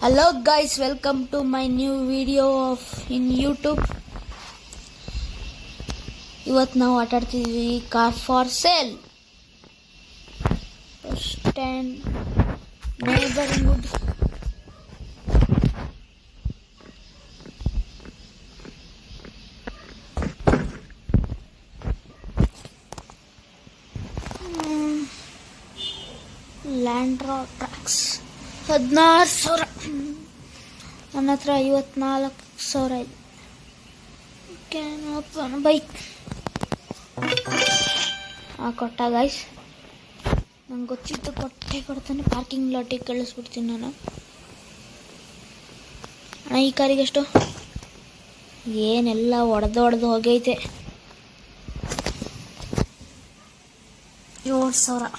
Hello guys, welcome to my new video of in YouTube. ಇವತ್ತು ನಾವು ಆಟಾಡ್ತಿದ್ವಿ car for sale stand neighbourhood. ಲ್ಯಾಂಡ್ರಾ ಟ್ರ್ಯಾಕ್ಸ್ 16,000. ನನ್ನ ಹತ್ರ 54,000 ಇದೆ. ಕ್ಯಾನ್ ಓಪನ್ ಬೈಕ್ ಕೊಟ್ಟ ಗೈಸ್. ನಂಗೆ ಗೊತ್ತಿತ್ತು ಕೊಡ್ತಾನೆ. ಪಾರ್ಕಿಂಗ್ ಲಾಟಿಗೆ ಕಳಿಸ್ಬಿಡ್ತೀನಿ ನಾನು. ಅಣ್ಣ ಈ ಕಾರಿಗೆ ಎಷ್ಟು? ಏನೆಲ್ಲ ಒಡೆದು ಹೋಗೈತೆ. 7,000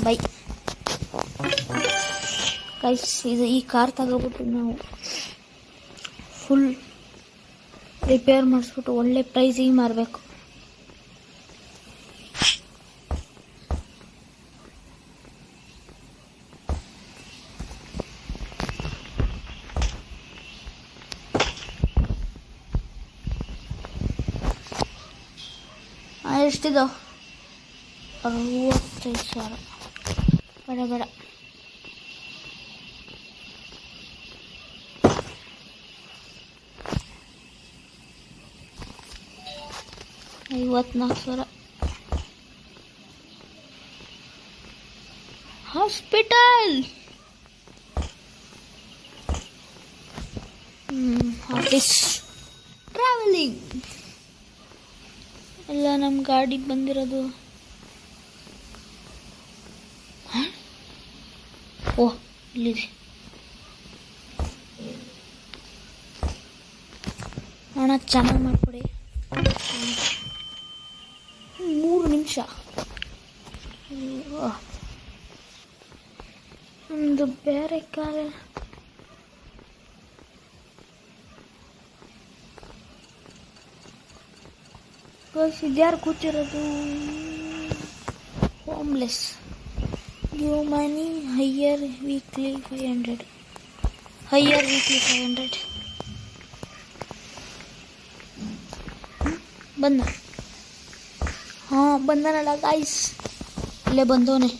ಬೈ ಗೈಸ್. ಇದು ಈ ಕಾರ್ ತಗೋಬಿಟ್ಟು ನಾವು ಫುಲ್ ರಿಪೇರ್ ಮಾಡಿಸ್ಬಿಟ್ಟು ಒಳ್ಳೆ ಪ್ರೈಸಿಗೆ ಮಾರಬೇಕು. ಎಷ್ಟಿದು? 65,000. ಬೇಡ 54,000. ಹಾಸ್ಪಿಟಲ್, ಆಫೀಸ್, ಟ್ರಾವೆಲಿಂಗ್ ಎಲ್ಲ ನಮ್ಮ ಗಾಡಿಗೆ ಬಂದಿರೋದು. ಓಹ್ ಇಲ್ಲಿದೆ ಅಣ್ಣ, ಚೆನ್ನಾಗಿ ಮಾಡಿಕೊಡಿ. 3 ನಿಮಿಷ. ಒಂದು ಬೇರೆ ಕಾರ ಇದ್ಯಾರು ಕೂತಿರೋದು? Homeless. Give money, hire weekly 500. ಬಂದ? ಬಂದನಲ್ಲ ಗಾಯ್ಸ್, ಇಲ್ಲೇ ಬಂದವನೆ.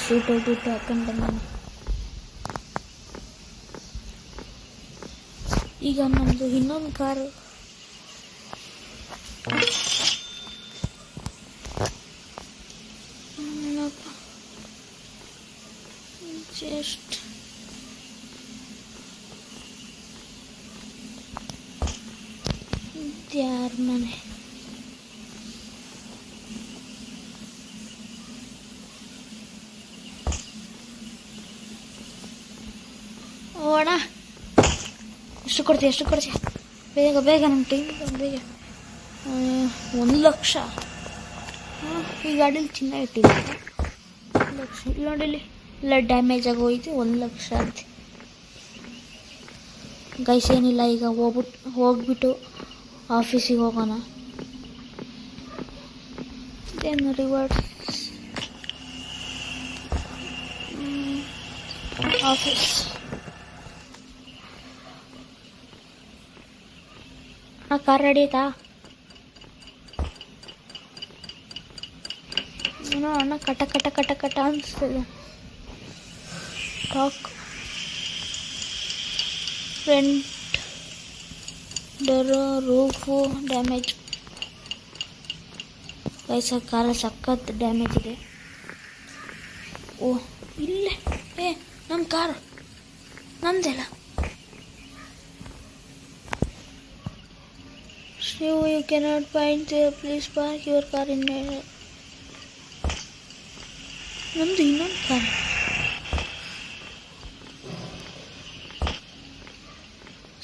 ಸೂಟು ಹಾಕೊಂಡು ಬಂದಾನೆ. ಈಗ ನಮ್ಮದು ಇನ್ನೊಂದು ಕಾರು ಜಸ್ಟ್ ಯಾರ ಮನೆ? ಓಣ, ಎಷ್ಟು ಕೊಡ್ತೀಯ? ಬೇಗ ನಮ್ಮ ಟೈಮ್ ಬೇಗ. 1,00,000. ಈ ಗಾಡೀಲಿ ಚಿನ್ನ ಇಟ್ಟಿದ್ದೆ. 1,00,000. ಇಲ್ಲಿ ನೋಡಿಲಿ, ಇಲ್ಲ ಡ್ಯಾಮೇಜ್ ಆಗೋಯ್ತು. 1,00,000 ಅಂತೆ ಗೈಸ್. ಏನಿಲ್ಲ, ಈಗ ಹೋಗ್ಬಿಟ್ಟು ಆಫೀಸಿಗೆ ಹೋಗೋಣ. Then reverse office. Car ready ಆಯ್ತಾ? ಏನೋ ಅಣ್ಣ ಕಟ ಅನಿಸ್ತದೆ. ಟಾಕ್ front door, roof damage guys. ಕಾರ ಸಖತ್ ಡ್ಯಾಮೇಜ್ ಇದೆ. ಓಹ್ ಇಲ್ಲೇ ನಮ್ಮ ಕಾರು ನಮ್ದೆಲ್ಲ. You cannot find there. Please park your car in there. ನಮ್ದು ಇನ್ನೊಂದು ಕಾರ್.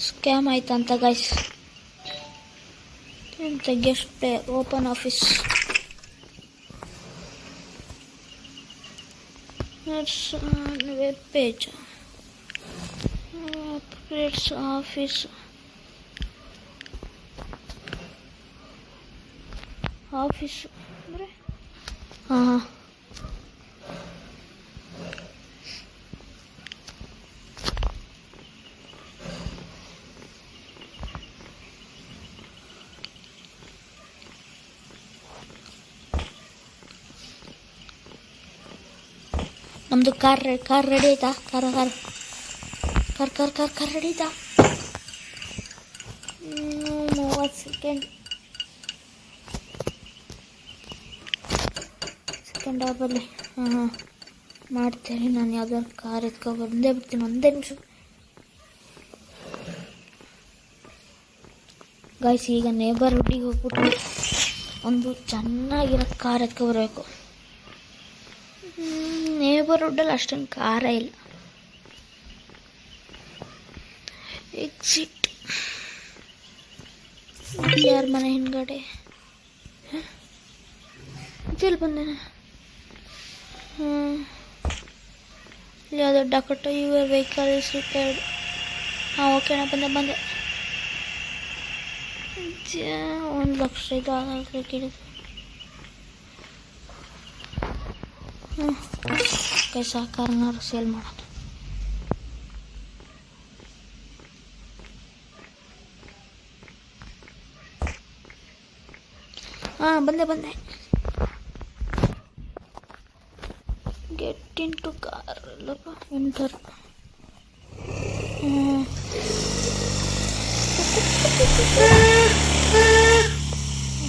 ಸ್ಕ್ಯಾಮ್ ಆಯ್ತಂತ guys. Guest play, open office. Web page, updates office. Office ಅಂದರೆ ನಮ್ಮದು ಕಾರ್ ರೆಡಿ ಆಯ್ತಾ? ಕಾರ್ ರೆಡಿ ಆಯ್ತಾ? 30 ಸೆಕೆಂಡ್ ಆಗಲಿ. ಹಾಂ ಮಾಡ್ತೇನೆ. ನಾನು ಯಾವ್ದಾದ್ರು ಕಾರ್ ಬಂದೇ ಬಿಡ್ತೀನಿ. ಒಂದೇ ನಿಮಿಷ ಗೈಸ್. ಈಗ ನೇಬರ್ಹುಡ್ಡಿಗೆ ಹೋಗ್ಬಿಟ್ಟು ಒಂದು ಚೆನ್ನಾಗಿರೋ ಕಾರ್ ಬರಬೇಕು. ನೇಬರ್ಹುಡ್ಡಲ್ಲಿ ಅಷ್ಟೊಂದು ಕಾರೇ ಇಲ್ಲ. ಎಕ್ಸಿಟ್. ಯಾರ ಮನೆ ಹಿಂದ್ಗಡೆ ಇದೆಲ್ಲಿ ಬಂದೇನೆ? ಇಲ್ಲಿ ಯಾವುದೋ doctor your vehicle is repaired. ಹಾಂ ಓಕೆನಾ, ಬಂದೆ. 1 ಲಕ್ಷ ಇದು ಆಗಲಿಕ್ಕಿದೆ. ಕಾರನ್ನಾರು ಸೇಲ್ ಮಾಡೋಣ. ಬಂದೆ. ಗೆಟ್ ಇನ್ ಟು ಕಾರ್ ಅಲ್ಲಪ್ಪ, ಎಂಟರ್.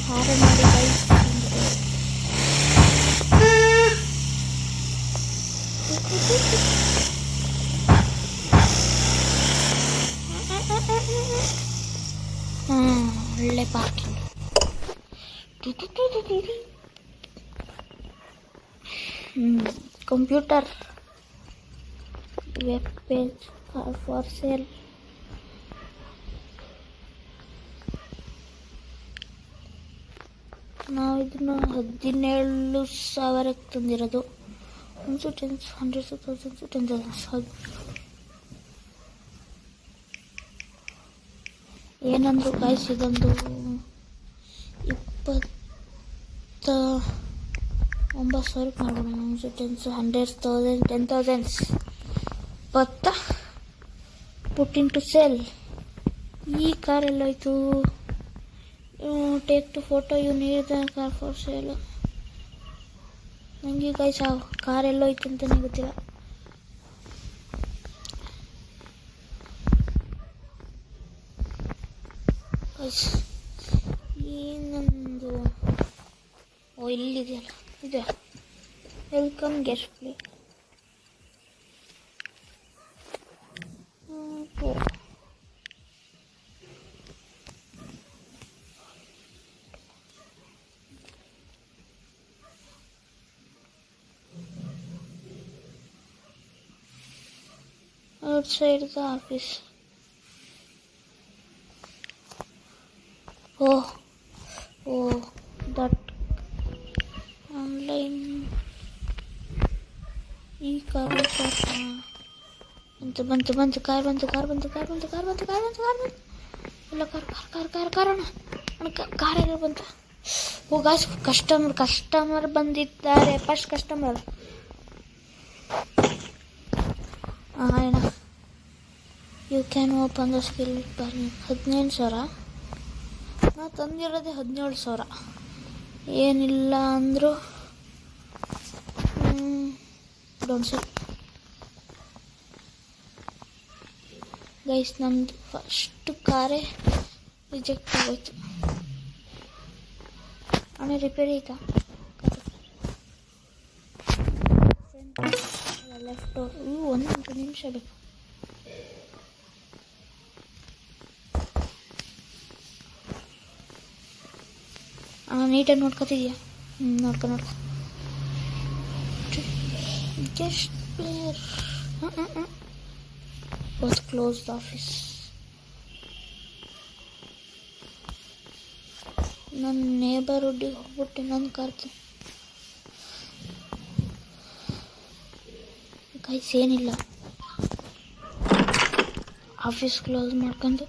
ಹಾರೆ ಮಾಡಿ ಗೈಸ್. ಒಳ್ಳೆ parking. Computer web page for sale. ನಾವು ಇದನ್ನು 17,000ಕ್ಕೆ ತಂದಿರೋದು. 100,000 ಏನಂದ್ರು ಗೈಸ್, ಇದೊಂದು 29,000 ಮಾಡೋಣ. 10,000 ಪುಟ್ ಇನ್ ಟು ಸೇಲ್. ಈ ಕಾರ್ ಎಲ್ಲೋಯ್ತು? Take to photo, you need the car for sale. ನನಗೆ ಗೈಸ್ ಆ ಕಾರ್ ಎಲ್ಲೋಯ್ತು ಅಂತಲೇ ಗೊತ್ತಿಲ್ಲ. ಏನೊಂದು ಇಲ್ಲಿದೆಯಲ್ಲ, ಇದೆ welcome guest play. outside the office. Oh, that online e-car. ಬಂತು ಕಾರ್ ಬಂತು. ಇಲ್ಲ ಕಾರ್ ಹೇಗೆ ಬಂತು? ಓ ಗಾಯ್ಸ್, ಕಸ್ಟಮರ್ ಬಂದಿದ್ದಾರೆ. First customer. ಅಣ್ಣ, you can open the skill burning. 15,000. ನಾವು ತಂದಿರೋದೇ 17,000. ಏನಿಲ್ಲ ಅಂದರು ಡೋಂಟ್ ಸೆಲ್. ಗೈಸ್, ನಮ್ಮದು ಫಸ್ಟ್ ಕಾರೇ ರಿಜೆಕ್ಟ್ ಆಗೋಯ್ತು. ಅಣ್ಣ ರಿಪೇರಿ ಆಯ್ತಾ? Left door. 1 ನಿಮಿಷ ಬೇಕು. ನೀಟಾಗಿ ನೋಡ್ಕೊತಿದ್ಯಾ? ನೋಡ್ಕೊ guest player. was close the office. ನನ್ನ ನೇಬರ್ಹುಡ್ಡಿಗೆ ಹೋಗ್ಬಿಟ್ಟು ಇನ್ನೊಂದು ಕಾರ್ತು. ಗೈಸ್ ಏನಿಲ್ಲ, ಆಫೀಸ್ ಕ್ಲೋಸ್ ಮಾಡ್ಕೊಂಡು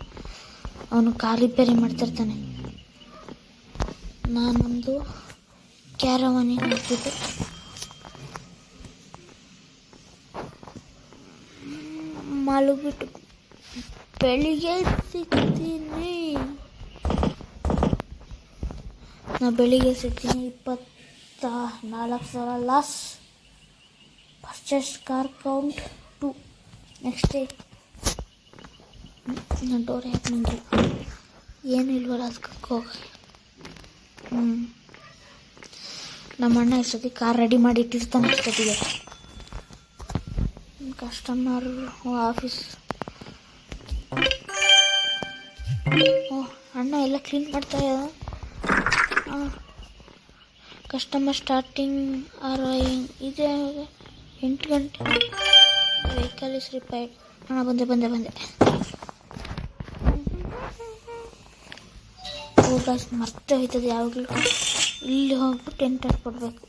ಅವನು ಕಾರ್ ರಿಪೇರಿ ಮಾಡ್ತಿರ್ತಾನೆ. ನಾನೊಂದು ಕ್ಯಾರವಾನಿಗೆ ಹಾಕ್ಬಿಟ್ಟು ಮಲಗಿಬಿಟ್ಟು ಬೆಳಿಗ್ಗೆ ಸಿಗ್ತೀನಿ. ನಾ ಬೆಳಿಗ್ಗೆ ಸಿಗ್ತೀನಿ. 24,000 loss. Purchase car count 2. Next ನನ್ನ ಡೋರ್ ಯಾಕೆ ನಿಂಗೆ ಏನು ಇಲ್ವಲ್ಲ ಅದಕ್ಕೆ ಹೋಗಿ. ನಮ್ಮ ಅಣ್ಣ ಇಷ್ಟೊತ್ತಿಗೆ ಕಾರ್ ರೆಡಿ ಮಾಡಿ ಇಟ್ಟಿರ್ತಾನೆ. ಅಷ್ಟೊತ್ತಿಗೆ ಕಸ್ಟಮರ್ ಆಫೀಸ್. ಅಣ್ಣ ಎಲ್ಲ ಕ್ಲೀನ್ ಮಾಡ್ತಾ ಕಸ್ಟಮರ್ ಸ್ಟಾರ್ಟಿಂಗ್ ಇದೆ 8 ಗಂಟೆ. Vehicle is repaired. ಅಣ್ಣ ಬಂದೆ ಗೈಸ್ ಮತ್ತೆ ಹೋಯ್ತದೆ ಯಾವಾಗಲೂ. ಇಲ್ಲಿ ಹೋಗ್ಬಿಟ್ಟು ಎಂಟರ್ ಕೊಡಬೇಕು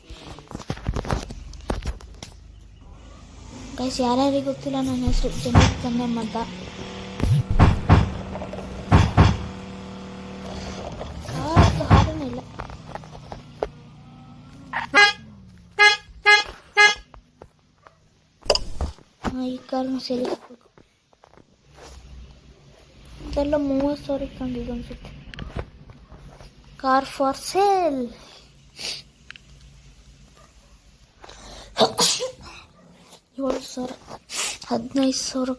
ಗೈಸ್. ಯಾರ್ಯಾರಿಗೆ ಗೊತ್ತಿಲ್ಲ ನನ್ನ ಹೆಸರು ಜನಕ್ಕೆ ಕನ್ನೆ ಮಗ. ಹಾಡನೇ ಇಲ್ಲ. ಈ ಕಾರ್ನ ಸೇಲ್ ಹಾಕಬೇಕು. ಇದೆಲ್ಲ 30,000 ಕಂಡಿದ್ದು ಅನ್ಸುತ್ತೆ. Car for sale. 7,000 15,000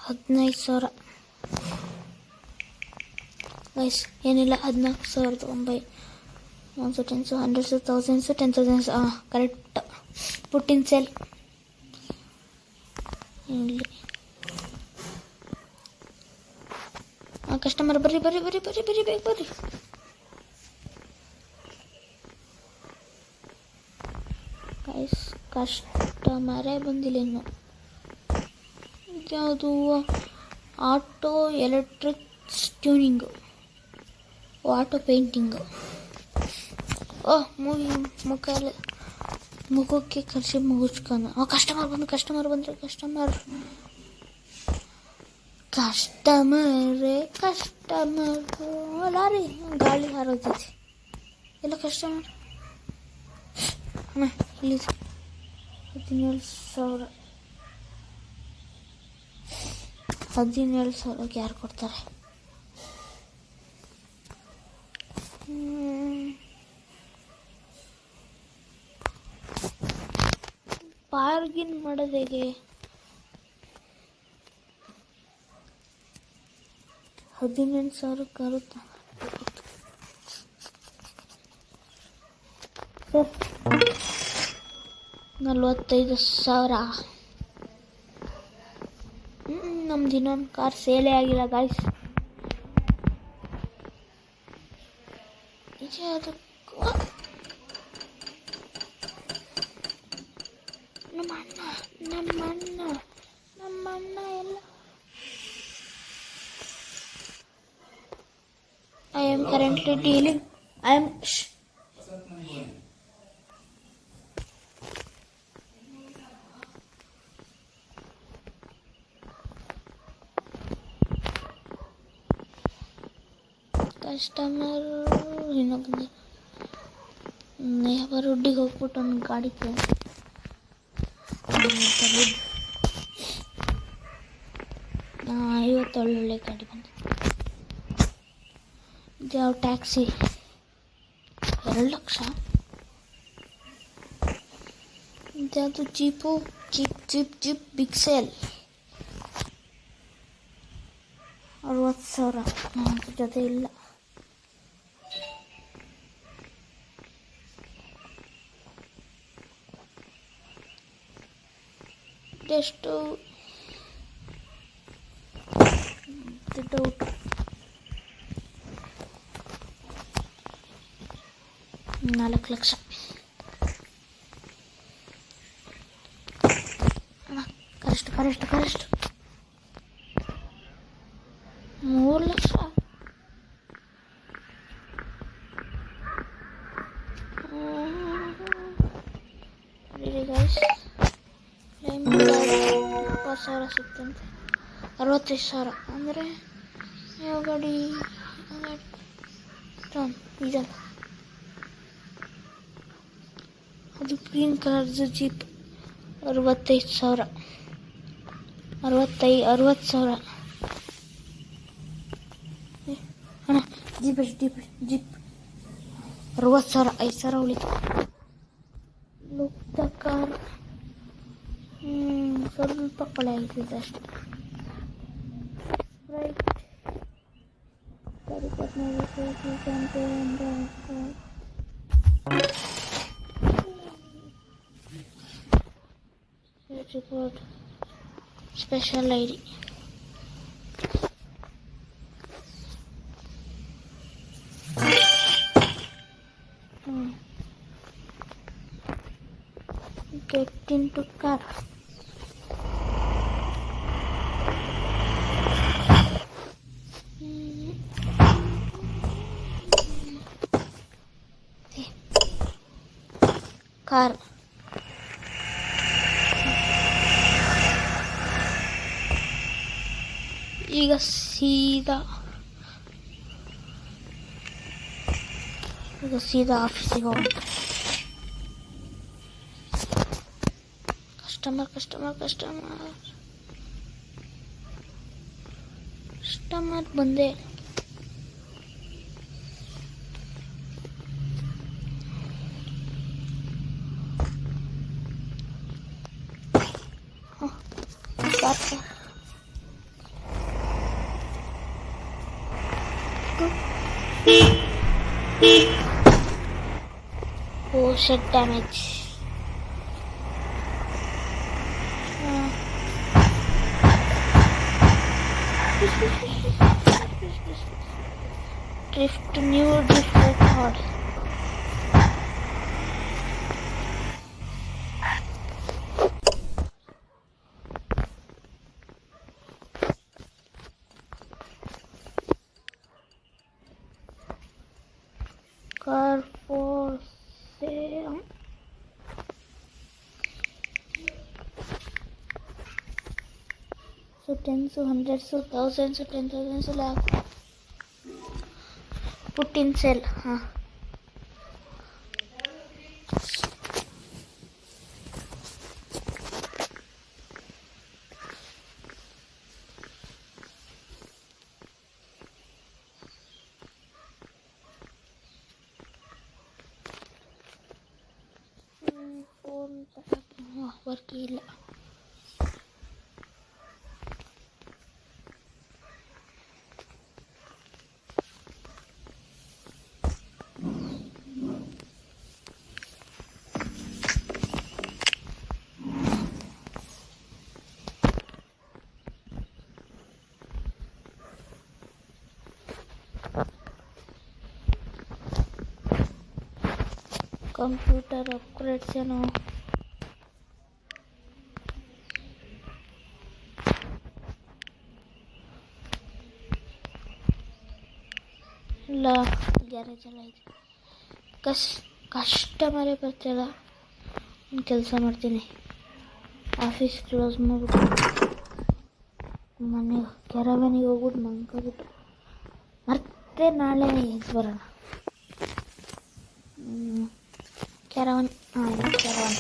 15,000 ಗೈಸ್. ಏನಿಲ್ಲ 14,900 110 100 1000 10,000 ಕರೆಕ್ಟ್. ಪುಟ್ಟಿನ ಸೇಲ್ ಇಲ್ಲಿ. ಕಸ್ಟಮರ್ ಬರ್ರಿ ಬೇಗ ಬರ್ರಿ. ಗೈಸ್ ಕಸ್ಟಮರೇ ಬಂದಿಲ್ಲ ಇನ್ನು. ಇದ್ಯಾವುದು ಆಟೋ ಎಲೆಕ್ಟ್ರಿಕ್ ಟ್ಯೂನಿಂಗು, ಆಟೋ ಪೇಂಟಿಂಗು. ಮುಖಕ್ಕೆ ಕರ್ಸಿ ಮುಗಿಸ್ಕೊಂಡು. ಕಸ್ಟಮರ್ ಲಾರಿ ಗಾಳಿ ಹಾರೋದೈತಿ. ಎಲ್ಲ ಕಸ್ಟಮರ್. ಇಲ್ಲಿ 17,000 17,000 ಯಾರು ಕೊಡ್ತಾರೆ? ಬಾರ್ಗಿನ್ ಮಾಡೋದು ಹೇಗೆ? 18,000 ಬರುತ್ತಾ? 45,000. ನಮ್ದು ಇನ್ನೊಂದು ಕಾರ್ ಸೇಲೇ ಆಗಿಲ್ಲ ಗಾಯ್ಸ್. ನಮ್ಮಣ್ಣ ಎಲ್ಲ. I am currently dealing. Customer ಇನ್ನೊಬ್ಬ ರುಡ್ಡಿಗೆ ಹೋಗ್ಬಿಟ್ಟು ಒಂದು ಗಾಡಿ ತಗೊಂಡು 50 ಒಳ್ಳೊಳ್ಳೆ ಗಾಡಿ ಬಂದಿದೆ. ಯಾವ ಟ್ಯಾಕ್ಸಿ 2 ಲಕ್ಷ. ಇದ್ಯಾವುದು ಜೀಪ್ ಬಿಗ್ ಸೇಲ್ 60,000. ಜೊತೆ ಇಲ್ಲ. ಎಷ್ಟು doubt. 4 lakh. Correct 3 lakh. Guys 20,000 ಸಿಕ್ತಂತೆ. 65,000 ಅಂದರೆ ಯಾವ ಗಾಡಿ ಇದಲ್ಲ, ಅದು ಗ್ರೀನ್ ಕಲರ್ದು ಜೀಪ್. 65,000 60,000. ಅಣ್ಣ ಜೀಪ್ 60,000 5,000 ಉಳಿತು. Look the car. ಸ್ವಲ್ಪ ಕೊಳೆ ಆಗ್ತಿದೆ ಅಷ್ಟೆ. Right. Special I D. Get into car. Car. ಈಗ ಸೀದಾ ಆಫೀಸಿಗೆ ಹೋಗೋಣ. ಕಸ್ಟಮರ್ ಬಂದೆ. Oh shit, damage. New drift record. Car for sale. So tens, so hundreds, so thousands, so 10,000, so lakh. Put in sale. Phone work ಇಲ್ಲ. Computer upgrades ಏನೋ. ಇಲ್ಲ garage ಎಲ್ಲ ಇದೆ. ಕಸ್ಟಮರೇ ಬರ್ತಿಲ್ಲ. ಒಂದು ಕೆಲಸ ಮಾಡ್ತೀನಿ, ಆಫೀಸ್ ಕ್ಲೋಸ್ ಮಾಡಿಬಿಟ್ಟು ಮನೆಗೆ ಕೆರವನಿಗೆ ಹೋಗ್ಬಿಟ್ಟು ಮಲ್ಕೊಬಿಟ್ಟು ಮತ್ತೆ ನಾಳೆ ಎದ್ದು ಬರೋಣ. Caravan caravan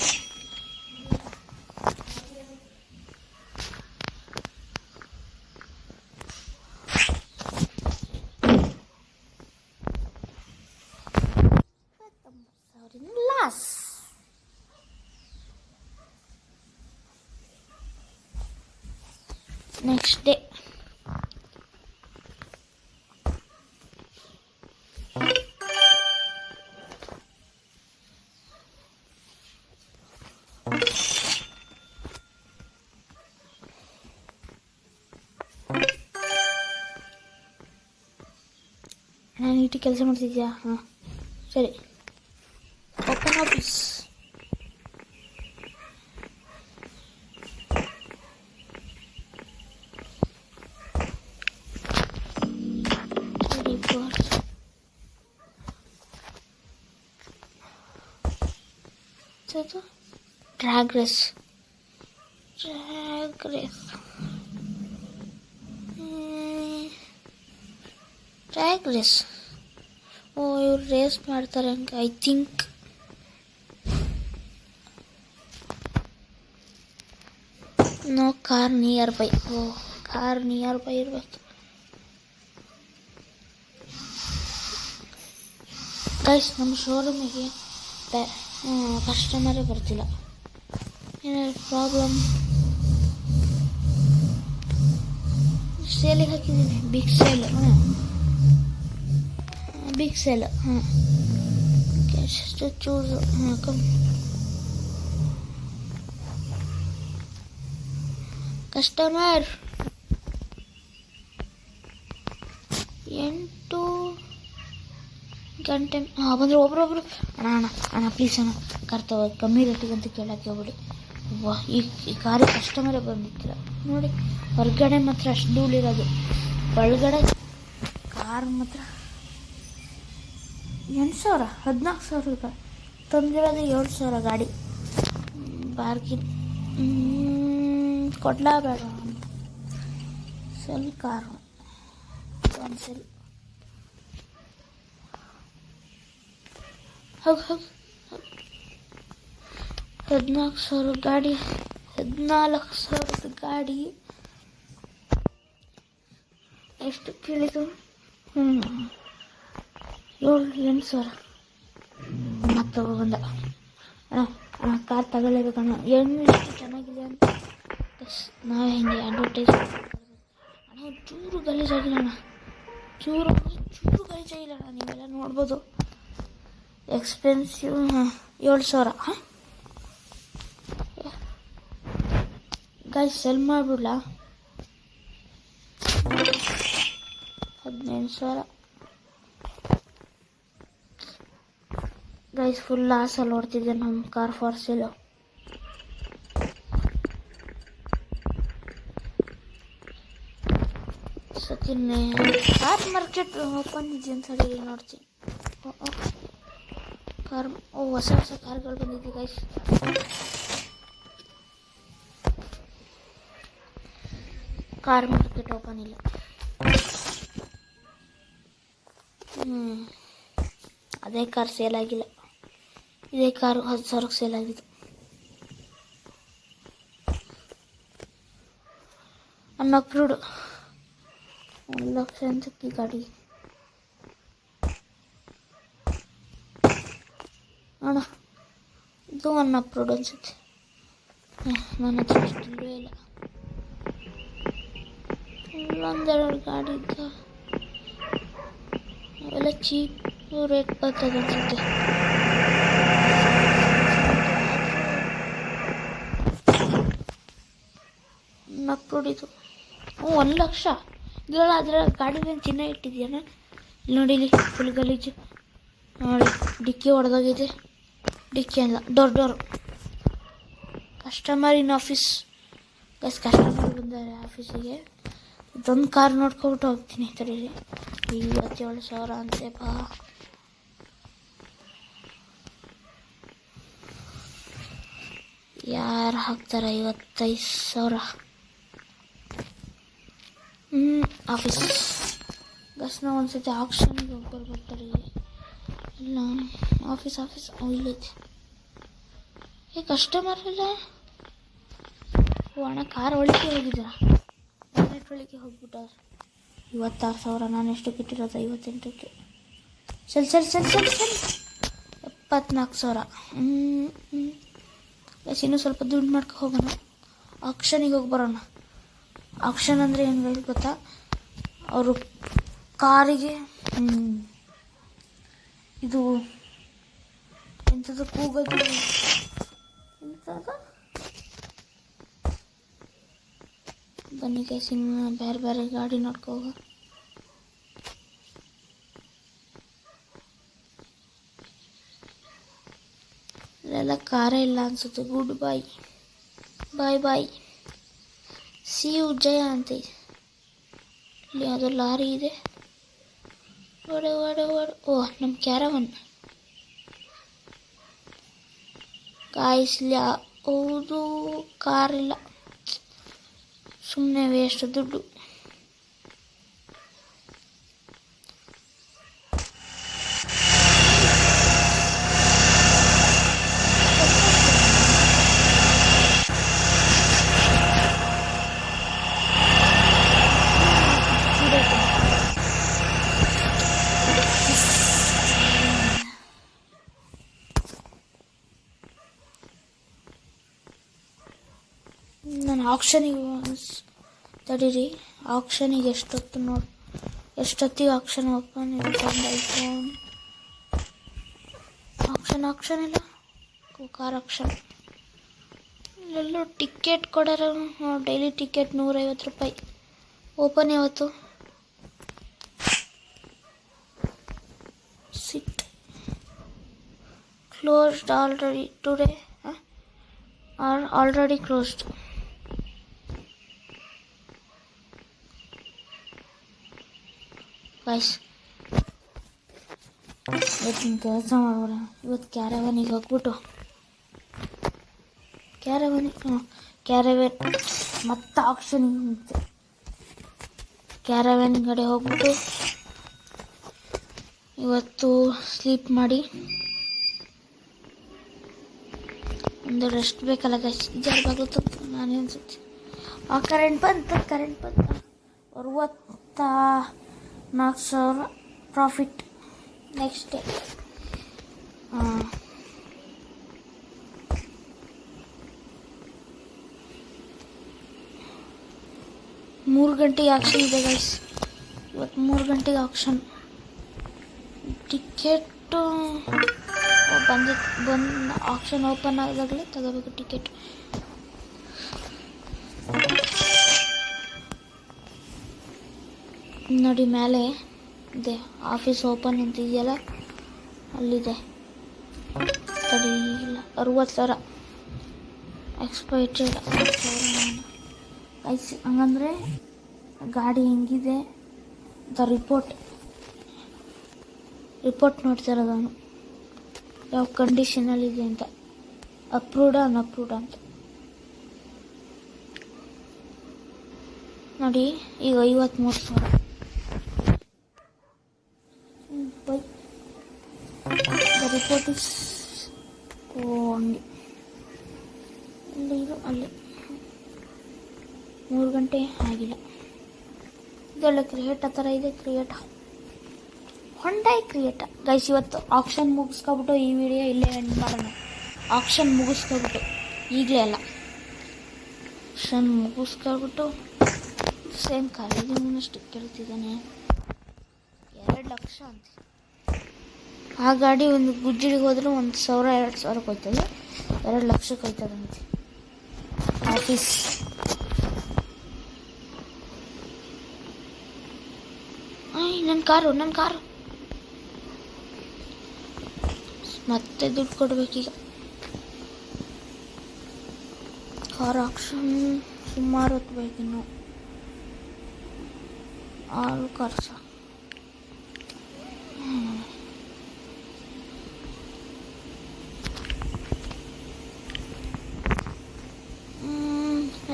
loss. Next day ನಾನು ಇಟ್ಟು ಕೆಲಸ ಮಾಡ್ತಿದ್ಯಾ? ಹಾಂ ಸರಿ. Open office. Drag race. Oh ಇವ್ರು ರೇಸ್ ಮಾಡ್ತಾರೆ ಹಂಗೆ I think. No car nearby. Oh car nearby ಇರ್ಬೇಕು. ಗೈಸ್ ನಮ್ಮ ಶೋರೂಮಿಗೆ ಕಸ್ಟಮರೇ ಬರ್ತಿಲ್ಲ. ಏನಾದ್ರು ಪ್ರಾಬ್ಲಮ್? ಸೇಲಿಗೆ ಹಾಕಿದ್ದೀನಿ, big sale. Big sale. Cash choose. Customer 8 ಗಂಟೆ ಬಂದರು. ಒಬ್ರೊಬ್ರು ಅಣ್ಣ ಪ್ಲೀಸ್ ಅಣ್ಣ ಕಾರ್ ಕಮ್ಮಿ ರೇಟಿಗೆ ಅಂತ ಕೇಳಕ್ಕೆ ಹೋಗ್ಬಿಡಿ. ಈ ಕಾರಿಗೆ ಕಸ್ಟಮರೇ ಬಂದಿತ್ತಿಲ್ಲ ನೋಡಿ. ಹೊರಗಡೆ ಮಾತ್ರ ಅಷ್ಟು ಧೂಳಿರೋದು, ಒಳಗಡೆ ಕಾರ್ ಮಾತ್ರ 8,000 14,000 ರೂಪಾಯಿ ತಂದಿರೋದು. 7,000 ಗಾಡಿ ಬಾರ್ಗಿನ್. ಕೊಡ್ಲಾ ಬೇಡ? ಸೆಲ್ ಕಾರು ಒಂದು ಸೆಲ್. ಹೋಗಿ 14,000 ಗಾಡಿ, 14,000 ಗಾಡಿ ಎಷ್ಟು ಕೇಳಿತು? 8,000 ಮತ್ತೆ ಬಂದ. ಅಣ್ಣ ಕಾರ್ ತಗೊಳ್ಳೇಬೇಕಣ್ಣ, ಎಷ್ಟು ಚೆನ್ನಾಗಿದೆ ಅಂತ ನಾವು ಹೆಂಗೆ ಅಡ್ವರ್ಟೈಸ್. ಅಣ್ಣ ಚೂರು ಗಲೀಜಾಗಿಲ್ಲ ಅಣ್ಣ, ಚೂರು ಗಲೀಜಾಗಿಲ್ಲ ಅಣ್ಣ, ನೀವೆಲ್ಲ ನೋಡ್ಬೋದು. ಎಕ್ಸ್ಪೆನ್ಸಿವ್. 7,000. ಗಾಯ್ಸ್ ಸೆಲ್ ಮಾಡಿಬಿಡ್ಲಾ? 18,000 ಗೈಸ್. ಫುಲ್ ಲಾಸಲ್ಲಿ ಓಡ್ತಿದ್ದೆ ನಮ್ಮ ಕಾರ್ ಫಾರ್ ಸೇಲು. ಸಕಿನ್ನೆ ಕಾರ್ ಮಾರ್ಕೆಟ್ ಓಪನ್ ಇದೆ ಅಂತ ಹೇಳಿ ನೋಡ್ತೀನಿ. ಕಾರ್ ಹೊಸ ಕಾರ್ಗಳು ಬಂದಿದೆ ಗೈಸ್. ಕಾರ್ ಮಾರ್ಕೆಟ್ ಓಪನ್ ಇಲ್ಲ. ಅದೇ ಕಾರ್ ಸೇಲ್ ಆಗಿಲ್ಲ, ಇದೇ ಕಾರು 10,000 ಸೇಲ್ ಆಗಿದ್ದು. ಅನ್ಅಪ್ರೂವ್ಡ್ 1,00,000 ಅಂತಕ್ಕೆ ಗಾಡಿ. ಅಣ್ಣ ಇದು ಅನ್ಅಪ್ರೂವ್ಡ್ ಅನ್ಸುತ್ತೆ. ನನ್ನ ಹತ್ರ ಇಲ್ಲವೇ ಇಲ್ಲ. ಒಂದೆರಡು ಗಾಡಿ ಇದ್ದ ಅವೆಲ್ಲ ಚೀಪ್ ರೇಟ್ ಬರ್ತದೆ ಅನ್ಸುತ್ತೆ. ಅಪ್ರೂವ್ಡ್ ಇದು 1,00,000. ಇದೆಲ್ಲ ಅದರ ಗಾಡಿ ಮೇಲೆ ಚಿನ್ನ ಇಟ್ಟಿದ್ಯಾನ ನೋಡಿ. ಇಲ್ಲಿ ಫುಲ್ ಗಲೀಜು ನೋಡಿ. ಡಿಕ್ಕಿ ಹೊಡೆದೋಗಿದೆ. ಡಿಕ್ಕಿ ಅಲ್ಲ, door. Customer in office. Customer ಬಂದಾರೆ ಆಫೀಸಿಗೆ. ಇದೊಂದು ಕಾರ್ ನೋಡ್ಕೊಬಿಟ್ಟು ಹೋಗ್ತೀನಿ. ತಡೀರಿ. 57,000 ಅಂತೆ ಬಾ. ಯಾರು ಹಾಕ್ತಾರೆ 55,000? ಆಫೀಸ್ ನಾವು ಒಂದ್ಸತಿ ಆಕ್ಷನ್ಗೆ ಹೋಗ್ಬರ್ತಾರೆ. ಇಲ್ಲ ಆಫೀಸ್ ಇಲ್ಲೈತೆ. ಕಸ್ಟಮರ್ ಇಲ್ಲ. ಅಣ್ಣ ಕಾರ್ ಒಳಗೆ ಹೋಗಿದ್ದೀರಾ? ಒಳಗೆ ಹೋಗ್ಬಿಟ್ಟಾರೆ. 26,000. ನಾನು ಎಷ್ಟಕ್ಕೆ ಇಟ್ಟಿರೋದು? 58ಕ್ಕೆ. ಸೆಲ್ 74,000. ಇನ್ನೂ ಸ್ವಲ್ಪ ದುಡ್ಡು ಮಾಡ್ಕೊ ಹೋಗೋಣ. ಆಕ್ಷನಿಗೆ ಹೋಗಿ ಬರೋಣ. ಆಕ್ಷನ್ ಅಂದರೆ ಏನು ಗೊತ್ತಾ? ಅವರು ಕಾರಿಗೆ ಇದು ಎಂಥದ್ದು ಕೂಗೋದು, ಎಂಥದ್ದು. ಬನ್ನಿ ಗೈಸ್, ಇನ್ನು ಬೇರೆ ಗಾಡಿ ನೋಡ್ಕೊ ಹೋಗ. ಇಲ್ಲೆಲ್ಲ ಕಾರೇ ಇಲ್ಲ ಅನ್ಸುತ್ತೆ. Good boy. See you Jaya ಅಂತ ಇದೆ. ಇಲ್ಲಿ ಯಾವುದೋ ಲಾರಿ ಇದೆ. ಓಡ. ಓಹ್, ನಮ್ಮ ಕ್ಯಾರವನ್. ಗಾಯ್ಸ್ ಇಲ್ಲಿ ಹೌದು ಕಾರ್ ಇಲ್ಲ, ಸುಮ್ಮನೆ ವೇಸ್ಟ್ ದುಡ್ಡು. ನಾನು ಆಕ್ಷನಿಗೆ ತಡೀರಿ, ಆಕ್ಷನಿಗೆ ಎಷ್ಟೊತ್ತು ನೋಡಿ, ಎಷ್ಟೊತ್ತಿಗೆ ಆಕ್ಷನ್ ಓಪನ್ ಇಟ್ಕೊಂಡು ಐಫೋನ್ ಆಕ್ಷನ್ ಇಲ್ಲ, ಕಾರ್ ಆಕ್ಷನ್. ಇಲ್ಲೆಲ್ಲೂ ಟಿಕೆಟ್ ಕೊಡೋರು, ಡೈಲಿ ಟಿಕೆಟ್ 150 ರೂಪಾಯಿ. ಓಪನ್ ಯಾವತ್ತು? ಸಿಟ್ closed already today, already closed. Guys ಇವತ್ತಿನ ಕೆಲಸ ಮಾಡೋಣ. ಇವತ್ತು ಕ್ಯಾರವನಿಗೆ ಹೋಗ್ಬಿಟ್ಟು ಕ್ಯಾರವನ್ ಮತ್ತೆ ಆಕ್ಷನಿಗೆ ಮುಂಚೆ ಕ್ಯಾರವನ್ ಕಡೆ ಹೋಗ್ಬಿಟ್ಟು ಇವತ್ತು ಸ್ಲೀಪ್ ಮಾಡಿ ಒಂದು ರೆಸ್ಟ್ ಬೇಕಲ್ಲ ಗೈಸ್. ಜಾರ್ಬಾಗುತ್ತೆ ನಾನೇ ಅನ್ಸುತ್ತೆ. ಕರೆಂಟ್ ಬಂತು 64,000 ಪ್ರಾಫಿಟ್ ನೆಕ್ಸ್ಟ್ ಡೇ. 3 ಗಂಟೆಗೆ ಆಕ್ಷನ್ ಇದೆ ಗೈಸ್. ಇವತ್ತು 3 ಗಂಟೆಗೆ ಆಕ್ಷನ್. ಟಿಕೆಟು ಬಂದು ಆಕ್ಷನ್ ಓಪನ್ ಆದಾಗಲೇ ತಗೋಬೇಕು ಟಿಕೆಟ್. ನೋಡಿ ಮೇಲೆ ಇದೆ ಆಫೀಸ್ ಓಪನ್ ಅಂತ ಇದೆಯಲ್ಲ, ಅಲ್ಲಿದೆ. ತಡಿ ಇಲ್ಲ 60,000 ಎಕ್ಸ್ಪೈಟೆಡ್. 60,000 ಗೈಸ್. ಹಂಗಂದರೆ ಗಾಡಿ ಹೆಂಗಿದೆ ಅಂತ ರಿಪೋರ್ಟ್ ನೋಡ್ತಿರೋದು ಅವನು, ಯಾವ ಕಂಡೀಷನಲ್ಲಿದೆ ಅಂತ, ಅಪ್ರೂವ್ಡ್ ಅನ್ಅಪ್ರೂವ್ಡ್ ಅಂತ. ನೋಡಿ ಈಗ 53,000 ರಿಪೋರ್ಟ್ ಇಸ್ ಹಂಗೆ ಅಲ್ಲಿ 3 ಗಂಟೆ ಆಗಿಲ್ಲ. ಇದೆಲ್ಲ ಕ್ರಿಯೇಟ್ ಆ ಥರ ಇದೆ. ಹೊಂಡಾಯ್ ಕ್ರಿಯೇಟ ಗೈಸ್. ಇವತ್ತು ಆಕ್ಷನ್ ಮುಗಿಸ್ಕೊಬಿಟ್ಟು ಈ ವಿಡಿಯೋ ಇಲ್ಲೇ ಎಂಡ್ ಮಾಡೋಣ. ಆಕ್ಷನ್ ಮುಗಿಸ್ಕೊಬಿಟ್ಟು ಈಗಲೇ ಅಲ್ಲ, ಆಕ್ಷನ್ ಮುಗಿಸ್ಕೊಬಿಟ್ಟು ಸೇಮ್ ಕಾಲೇಜ್ ಮುಂದಷ್ಟು ಕೇಳ್ತಿದ್ದಾನೆ. 2 ಲಕ್ಷ ಅಂತ. ಆ ಗಾಡಿ ಒಂದು ಗುಜ್ಜಿಡಿಗೆ ಹೋದ್ರೆ 1,000-2,000 ಹೋಯ್ತದೆ, 2 ಲಕ್ಷಕ್ಕೆ ಹೋಯ್ತದಂತೆ. ಆಫೀಸ್ ನನ್ನ ಕಾರು ಮತ್ತೆ ದುಡ್ಡು ಕೊಡ್ಬೇಕೀಗ. ಕಾರ್ ಆಕ್ಷನ್ ಸುಮಾರು ಹೊತ್ತು ಬೇಕಿನ್ನು. 6 ಕಾರ್ಸ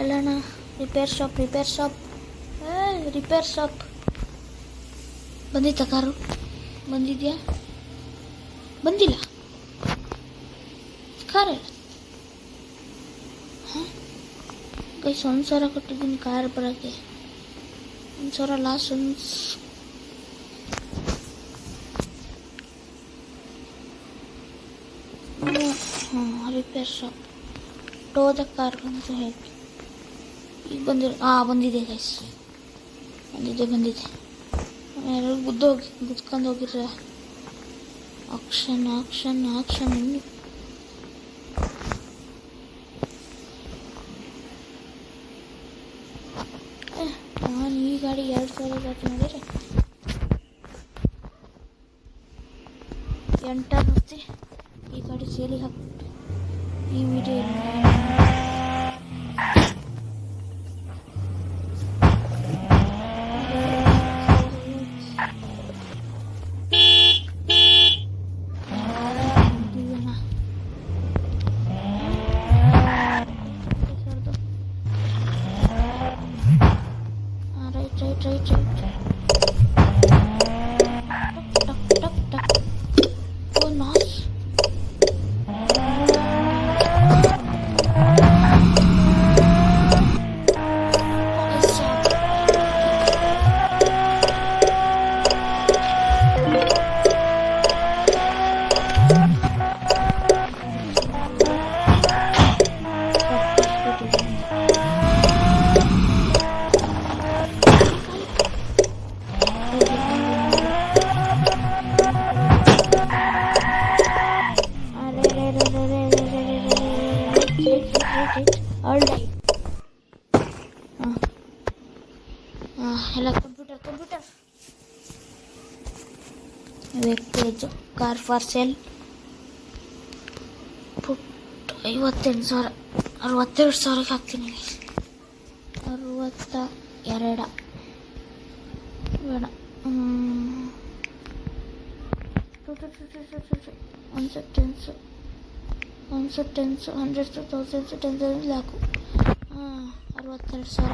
ಎಲ್ಲಣ್ಣ. ರಿಪೇರ್ ಶಾಪ್ ಬಂದಿತ್ತ? ಕಾರು ಬಂದಿದ್ಯಾ? ಬಂದಿಲ್ಲ ಕಾರಲ್ಲ. ಗೈಸ್ 1,000 ಕೊಟ್ಟಿದ್ದೀನಿ ಕಾರ್ ಬರೋಕ್ಕೆ. 1,000 ಲಾಸ್. ರಿಪೇರ್ ಶಾಪ್ ಟೋದ ಕಾರ್ ಅಂತ ಹೇಳಿ ಈಗ ಬಂದಿದೆ ಗೈಸ್. ಬಂದಿದೆ. ಯಾರು ಗುದ್ಕೊಂಡು ಹೋಗಿರ. ಆಕ್ಷನ್ ನಾನು ಈ ಗಾಡಿ 2,000 ಗಾಡಿ ನೋಡಿರಿ. ಎಂಟರ್ ಮತ್ತೆ ಈ ಗಾಡಿ ಸೇಲಿಗೆ ಹಾಕ್ಬಿಟ್ಟು ಈ ವಿಡಿಯೋ ಆಲ್ ಡೈ. ಎಲ್ಲ ಕಂಪ್ಯೂಟರ್ ವೆಬ್ಪೇಜು ಕಾರ್ ಫಾರ್ ಸೇಲ್ ಪುಟ್ 58,000 62,000ಕ್ಕೆ ಹಾಕ್ತೀನಿ. 62 ಬೇಡ. ಒಂದು ಟೆನ್ಸು 100 1000 10,000 ಲಾಕು. 62,000.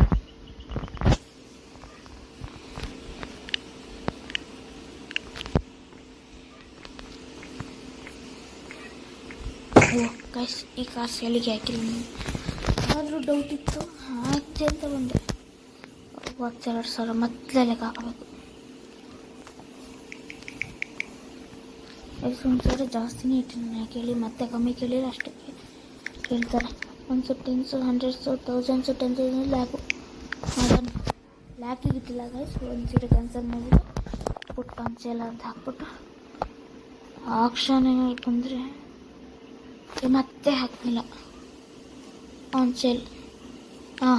ಗೈಸ್ ಈ ಕಾರ್ ಸೇಲಿಗೆ ಹಾಕಿಲ್ಲ. ಆದರೂ ಡೌಟ್ ಇತ್ತು, ಹಾಕ್ತೆ ಅಂತ ಬಂದೆ. 62,000 ಮತ್ತೆ ಲೆಕ್ಕ ಹಾಕಬೇಕು. 1,000 ಜಾಸ್ತಿನೇ ಇಟ್ಟಿನಿ. ಕೇಳಿ ಮತ್ತೆ ಕಮ್ಮಿ ಕೇಳಿದ್ರೆ ಅಷ್ಟಕ್ಕೆ ಕೇಳ್ತಾರೆ. 1 10 100 1000 10,000 ಲ್ಯಾಕು. ಲ್ಯಾಕಿಗೆ ಇಟ್ಟಿಲ್ಲ ಗೈಸ್. 1 ಸೀಟ್ ಕ್ಯಾನ್ಸಲ್ ಮಾಡಿಬಿಟ್ಟು ಪುಟ್ ಆನ್ ಸೇಲ್ ಅಂತ ಹಾಕ್ಬಿಟ್ಟು ಆಕ್ಷನ್ ಬಂದರೆ ಮತ್ತೆ ಹಾಕ್ತಿಲ್ಲ. ಆನ್ ಸೇಲ್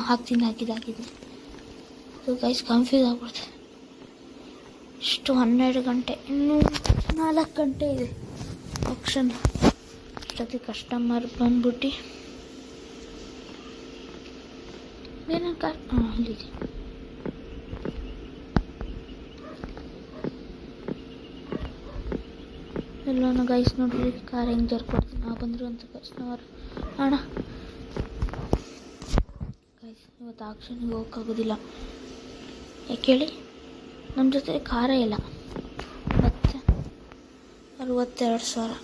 ಹಾಕಿದೆ. ಸೊ ಗೈಸ್ ಕನ್ಫ್ಯೂಸ್ ಆಗ್ಬಿಡ್ತದೆ. ಇಷ್ಟು 12 ಗಂಟೆ, ಇನ್ನೂ 4 ಗಂಟೆ ಇದೆ ಆಕ್ಷನ್. ಅಷ್ಟೊತ್ತಿಗೆ ಕಸ್ಟಮರ್ ಬಂದ್ಬಿಟ್ಟು ಏನೇನು ಕಾರ್ ಇಲ್ಲಿದೆ. ಎಲ್ಲನೂ ಗೈಸ್ ನೋಡ್ರಿ ಕಾರ್ ಹೆಂಗೆ ಜರ್ಕೊಡ್ತೀನಿ. ಬಂದರು ಅಂತ ಕಸ್ಟಮರ್. ಅಣ್ಣ ಗೈಸ್ ಇವತ್ತು ಆಕ್ಷನ್ಗೆ ಹೋಗೋಕ್ಕಾಗೋದಿಲ್ಲ. ಯಾಕೆ ಹೇಳಿ, ನಮ್ಮ ಜೊತೆ ಕಾರೇ ಇಲ್ಲ. ಮತ್ತು 62,000.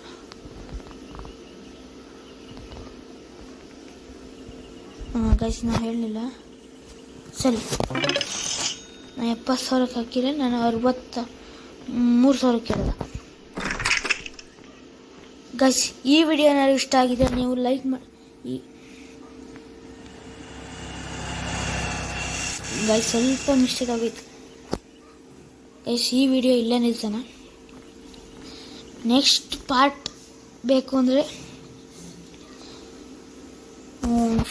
ಗೈಸ್ ನಾನು ಹೇಳಲಿಲ್ಲ, ಸರಿ ನಾನು 70,000ಕ್ಕೆ ಹಾಕಿದ್ರೆ ನಾನು 63,000ಕ್ಕೆ ಹೇಳಿದೆ. ಗೈಸ್ ಈ ವಿಡಿಯೋ ಏನಾದ್ರು ಇಷ್ಟ ಆಗಿದೆ ನೀವು ಲೈಕ್ ಮಾಡಿ. ಗೈಸ್ ಸ್ವಲ್ಪ ಮಿಸ್ಟೇಕ್ ಆಗೋಯ್ತು ಗೈಸ್. ಈ ವಿಡಿಯೋ ಇಲ್ಲೇ ನಿಲ್ಸೋಣ. ನೆಕ್ಸ್ಟ್ ಪಾರ್ಟ್ ಬೇಕು ಅಂದರೆ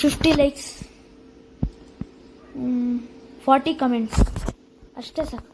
50 ಲೈಕ್ಸ್ 40 ಕಮೆಂಟ್ಸ್ ಅಷ್ಟೇ ಸಾಕು.